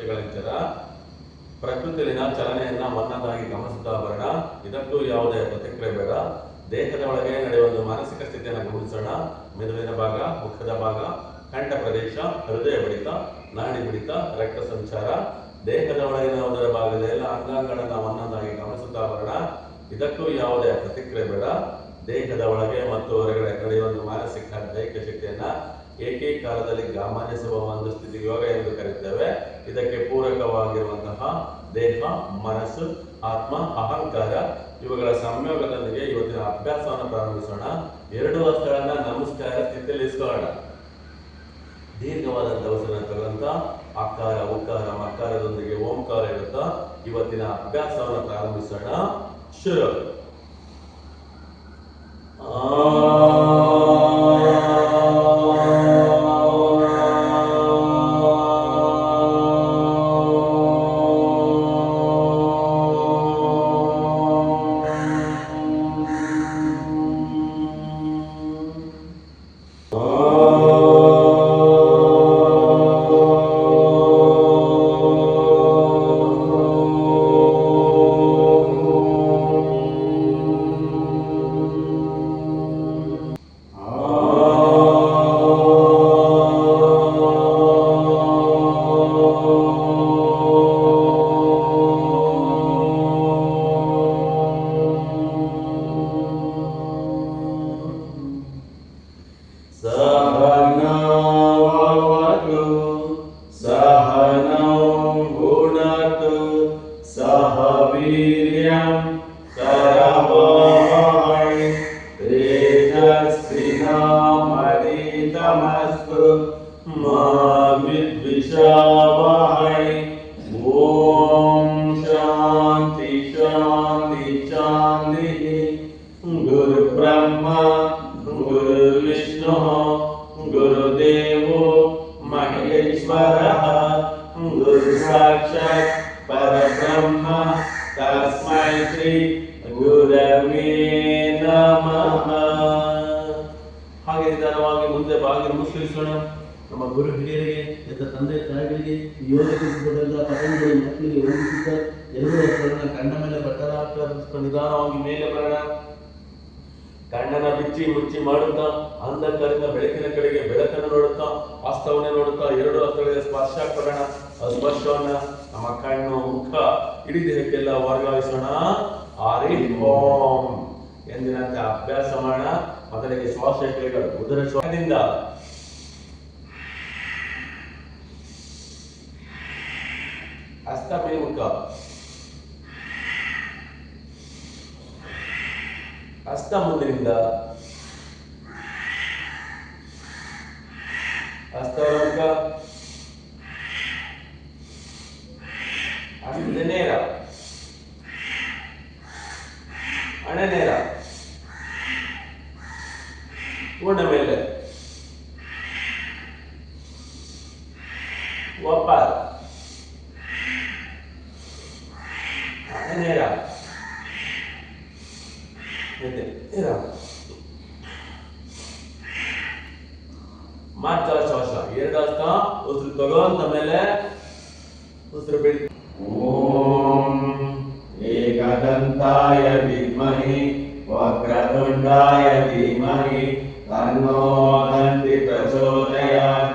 ಕೋಶಗಳಿಂದ ಪ್ರಕೃತಿಯಲ್ಲಿನ ಚಲನೆಯನ್ನ ಮನ್ನದಾಗಿ ಗಮನಿಸುತ್ತಾ ಬರೋಣ. ಇದಕ್ಕೂ ಯಾವುದೇ ಪ್ರತಿಕ್ರಿಯೆ ಬೇಡ. ದೇಹದ ಒಳಗೆ ನಡೆಯುವ ಮಾನಸಿಕ ಸ್ಥಿತಿಯನ್ನು ಗಮನಿಸೋಣ. ಮೆದುಳಿನ ಭಾಗ, ಮುಖದ ಭಾಗ, ಕಂಠ ಪ್ರದೇಶ, ಹೃದಯ ಬಡಿತ, ನಾಡಿ ಬಡಿತ, ರಕ್ತ ಸಂಚಾರ, ದೇಹದ ಒಳಗಿನ ಭಾಗದ ಎಲ್ಲ ಅಂಗಾಂಗಗಳನ್ನ ಒಂದೊಂದಾಗಿ ಗಮನಿಸುತ್ತಾ ಬರೋಣ. ಇದಕ್ಕೂ ಯಾವುದೇ ಪ್ರತಿಕ್ರಿಯೆ ಬೇಡ. ದೇಹದ ಒಳಗೆ ಮತ್ತು ಹೊರಗಡೆ ನಡೆಯುವ ಮಾನಸಿಕ ದೈಹಿಕ ಶಕ್ತಿಯನ್ನ ಏಕೀಕಾಲದಲ್ಲಿ ಗಮನಿಸುವ ಒಂದು ಸ್ಥಿತಿ ಯೋಗ ಎಂದು ಕರೆಯುತ್ತೇವೆ. ಇದಕ್ಕೆ ಪೂರಕವಾಗಿರುವಂತಹ ದೇಹ, ಮನಸ್ಸು, ಆತ್ಮ, ಅಹಂಕಾರ ಇವುಗಳ ಸಂಯೋಗದೊಂದಿಗೆ ಇವತ್ತಿನ ಅಭ್ಯಾಸವನ್ನು ಪ್ರಾರಂಭಿಸೋಣ. 2 ಹಸ್ತಗಳನ್ನ ನಮಸ್ಕಾರ ಸ್ಥಿತಿಯಲ್ಲಿ ಇರಿಸಿಕೊಳ್ಳೋಣ. ದೀರ್ಘವಾದಂತಹ ಉಸಿರನ್ನು ತಗೊಂತ ಅಕಾರ, ಉಕಾರ, ಮಕಾರದೊಂದಿಗೆ ಓಂಕಾರ ಇರುತ್ತಾ ಇವತ್ತಿನ ಅಭ್ಯಾಸವನ್ನು ಪ್ರಾರಂಭಿಸೋಣ. ಶುರು. गुरु ब्रह्मा गुरु विष्णु गुरुदेवो महेश्वरः गुरु साक्षात् परब्रह्म तस्मै श्री गुरवे नमः. ಹಾಗೆ ನಿಧಾನವಾಗಿ ಮುಂದೆ ಬಾಗಿಲು ಮುಚ್ಚಿಸೋಣ. ನಮ್ಮ ಗುರು ಹಿರಿಯರಿಗೆ, ತಂದೆ ತಾಯಿಗಳಿಗೆ, ಯೋಗ ತಿಳಿಸಿಕೊಟ್ಟಂತ ಪತಂಜಲಿ ಮಕ್ಕಳಿಗೆ ವಂದಿಸುತ್ತಾ ಎಲ್ಲರೂ ಕಣ್ಣ ಮೇಲೆ ಬಟ್ಟಲ ನಿಧಾನವಾಗಿ ಮೇಲೆ ಬರೋಣ. ಕಣ್ಣನ್ನ ಬಿಚ್ಚಿ ಮುಚ್ಚಿ ಮಾಡುತ್ತಾ ಅಂಧಕಾರದಿಂದ ಬೆಳಕಿನ ಕಡೆಗೆ ಬೆಳಕನ್ನು ನೋಡುತ್ತಾ ವಾಸ್ತವನ್ನೇ ನೋಡುತ್ತಾ 2 ಹಸ್ತಗಳಿಗೆ ಸ್ಪರ್ಶ ಕೊಡೋಣ. ಆ ಸ್ಪರ್ಶವನ್ನ ನಮ್ಮ ಕಣ್ಣು, ಮುಖ, ಇಡೀ ದೇಹಕ್ಕೆಲ್ಲ ವರ್ಗಾಯಿಸೋಣ. ಹರಿ ಓಂ ಎಂದಿನಂತೆ ಅಭ್ಯಾಸ ಮಾಡೋಣ. ಮೊದಲಿಗೆ ಶ್ವಾಸಕ್ರಿಯೆಗಳು ಉದರ ಶ್ವಾಸದಿಂದ ಹಸ್ತ ಮೇಲ್ಮುಖ, ಹಸ್ತ ಮುಂದಿನಿಂದ ಹಸ್ತವರ್ಗ, ಹಸ್ತ ನೇರ, ಹಣೆ ನೇರ, ಪೂರ್ಣ ಮೇಲೆ ಒಪ್ಪಾರ, ಹಣೆ ನೇರ, ಮಾತ್ರ ಶ್ವಾಸ 2 ಹಸ್ತ ಉಸಿರು ತಗೊಂಡ ಮೇಲೆ ಉಸಿರು ಬಿಡಿ. ಓಂ ಏಕದಂತಾಯ ವಿದ್ಮಹಿ ವಕ್ರತುಂಡಾಯ ಧೀಮಹಿ ತನ್ನೋ ದಂತಿ ಪ್ರಚೋದಯಾತ್.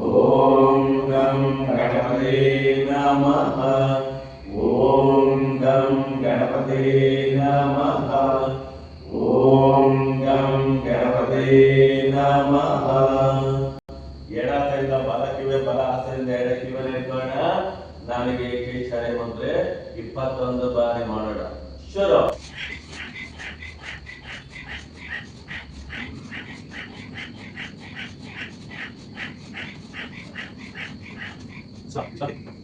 ಓಂ ಗಂ ಗಣಪತೇ ನಮಃ. ಓಂ ಗಂ ಗಣಪತೇ ನಮಃ. ಓಂ ಗಂ ಗಣಪತೇ ನಮಃ. ಎಡ ಕೈಯಿಂದ ಬಲ ಕಿವಿ, ಬಲ ಹಸ್ತದಿಂದ ಎಡ ಕಿವಿಯನ್ನು ಇಟ್ಕೋಣ. ನನಗೆ ಕೈ ಮಂತ್ರ 21 ಬಾರಿ ಮಾಡೋಣ. ಶುರು. Sorry.